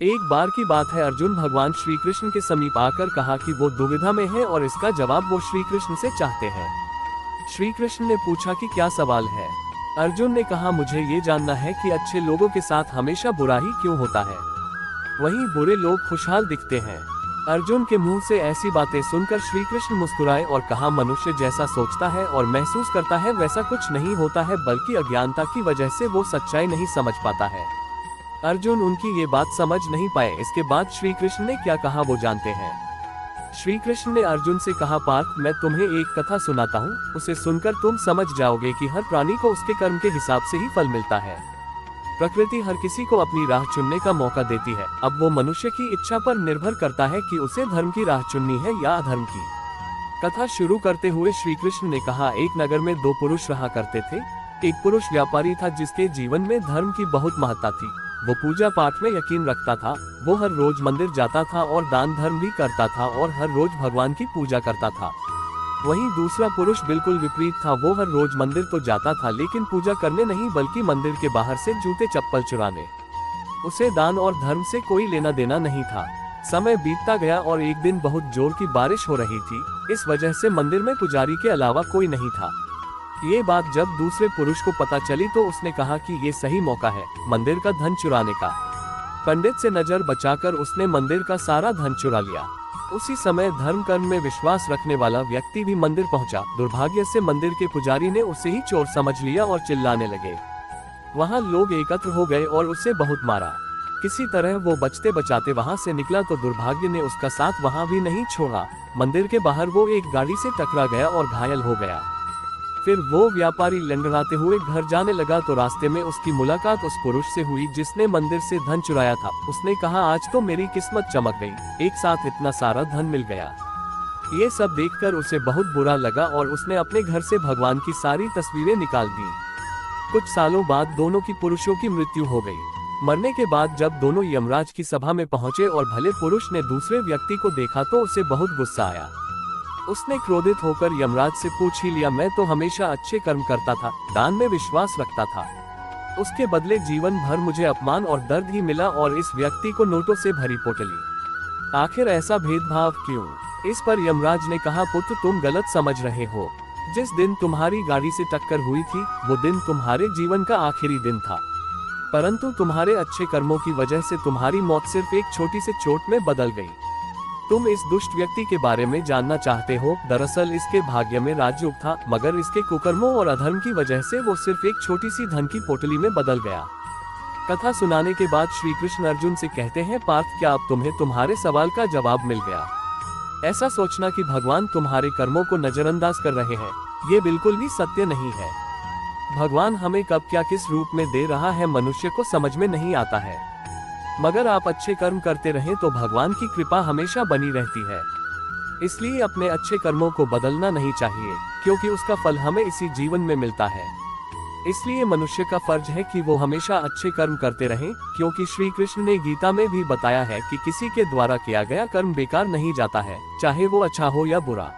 एक बार की बात है, अर्जुन भगवान श्री कृष्ण के समीप आकर कहा कि वो दुविधा में है और इसका जवाब वो श्री कृष्ण से चाहते हैं। श्री कृष्ण ने पूछा कि क्या सवाल है। अर्जुन ने कहा, मुझे ये जानना है कि अच्छे लोगों के साथ हमेशा बुरा ही क्यों होता है, वहीं बुरे लोग खुशहाल दिखते हैं। अर्जुन के मुंह से ऐसी बातें सुनकर श्री कृष्ण मुस्कुराए और कहा, मनुष्य जैसा सोचता है और महसूस करता है वैसा कुछ नहीं होता है, बल्कि अज्ञानता की वजह से वो सच्चाई नहीं समझ पाता है। अर्जुन उनकी ये बात समझ नहीं पाए। इसके बाद श्री कृष्ण ने क्या कहा वो जानते हैं। श्री कृष्ण ने अर्जुन से कहा, पार्थ, मैं तुम्हें एक कथा सुनाता हूँ, उसे सुनकर तुम समझ जाओगे कि हर प्राणी को उसके कर्म के हिसाब से ही फल मिलता है। प्रकृति हर किसी को अपनी राह चुनने का मौका देती है। अब वो मनुष्य की इच्छा पर निर्भर करता है कि उसे धर्म की राह चुननी है या अधर्म की। कथा शुरू करते हुए श्री कृष्ण ने कहा, एक नगर में दो पुरुष रहा करते थे। एक पुरुष व्यापारी था जिसके जीवन में धर्म की बहुत महत्ता थी। वो पूजा पाठ में यकीन रखता था। वो हर रोज मंदिर जाता था और दान धर्म भी करता था और हर रोज भगवान की पूजा करता था। वहीं दूसरा पुरुष बिल्कुल विपरीत था। वो हर रोज मंदिर तो जाता था लेकिन पूजा करने नहीं, बल्कि मंदिर के बाहर से जूते चप्पल चुराने। उसे दान और धर्म से कोई लेना देना नहीं था। समय बीतता गया और एक दिन बहुत जोर की बारिश हो रही थी। इस वजह से मंदिर में पुजारी के अलावा कोई नहीं था। ये बात जब दूसरे पुरुष को पता चली तो उसने कहा कि ये सही मौका है मंदिर का धन चुराने का। पंडित से नजर बचाकर उसने मंदिर का सारा धन चुरा लिया। उसी समय धर्म कर्म में विश्वास रखने वाला व्यक्ति भी मंदिर पहुंचा। दुर्भाग्य से मंदिर के पुजारी ने उसे ही चोर समझ लिया और चिल्लाने लगे। वहां लोग एकत्र हो गए और उसे बहुत मारा। किसी तरह वो बचते बचाते वहां से निकला तो दुर्भाग्य ने उसका साथ वहां भी नहीं छोड़ा। मंदिर के बाहर वो एक गाड़ी से टकरा गया और घायल हो गया। फिर वो व्यापारी लंगड़ाते हुए घर जाने लगा तो रास्ते में उसकी मुलाकात उस पुरुष से हुई जिसने मंदिर से धन चुराया था। उसने कहा, आज तो मेरी किस्मत चमक गई, एक साथ इतना सारा धन मिल गया। ये सब देखकर उसे बहुत बुरा लगा और उसने अपने घर से भगवान की सारी तस्वीरें निकाल दी। कुछ सालों बाद दोनों की पुरुषों की मृत्यु हो गई। मरने के बाद जब दोनों यमराज की सभा में पहुंचे और भले पुरुष ने दूसरे व्यक्ति को देखा तो उसे बहुत गुस्सा आया। उसने क्रोधित होकर यमराज से पूछ ही लिया, मैं तो हमेशा अच्छे कर्म करता था, दान में विश्वास रखता था, उसके बदले जीवन भर मुझे अपमान और दर्द ही मिला और इस व्यक्ति को नोटों से भरी पोटली, आखिर ऐसा भेदभाव क्यों? इस पर यमराज ने कहा, पुत्र, तुम गलत समझ रहे हो। जिस दिन तुम्हारी गाड़ी से टक्कर हुई थी वो दिन तुम्हारे जीवन का आखिरी दिन था, परंतु तुम्हारे अच्छे कर्मों की वजह से तुम्हारी मौत सिर्फ एक छोटी सी चोट में बदल गई। तुम इस दुष्ट व्यक्ति के बारे में जानना चाहते हो। दरअसल इसके भाग्य में राजयोग था, मगर इसके कुकर्मों और अधर्म की वजह से वो सिर्फ एक छोटी सी धन की पोटली में बदल गया। कथा सुनाने के बाद श्री कृष्ण अर्जुन से कहते हैं, पार्थ, क्या अब तुम्हें तुम्हारे सवाल का जवाब मिल गया? ऐसा सोचना कि भगवान तुम्हारे कर्मों को नजरअंदाज कर रहे हैं, ये बिल्कुल भी सत्य नहीं है। भगवान हमें कब क्या किस रूप में दे रहा है मनुष्य को समझ में नहीं आता है, मगर आप अच्छे कर्म करते रहें तो भगवान की कृपा हमेशा बनी रहती है। इसलिए अपने अच्छे कर्मों को बदलना नहीं चाहिए, क्योंकि उसका फल हमें इसी जीवन में मिलता है। इसलिए मनुष्य का फर्ज है कि वो हमेशा अच्छे कर्म करते रहें, क्योंकि श्री कृष्ण ने गीता में भी बताया है कि किसी के द्वारा किया गया कर्म बेकार नहीं जाता है, चाहे वो अच्छा हो या बुरा।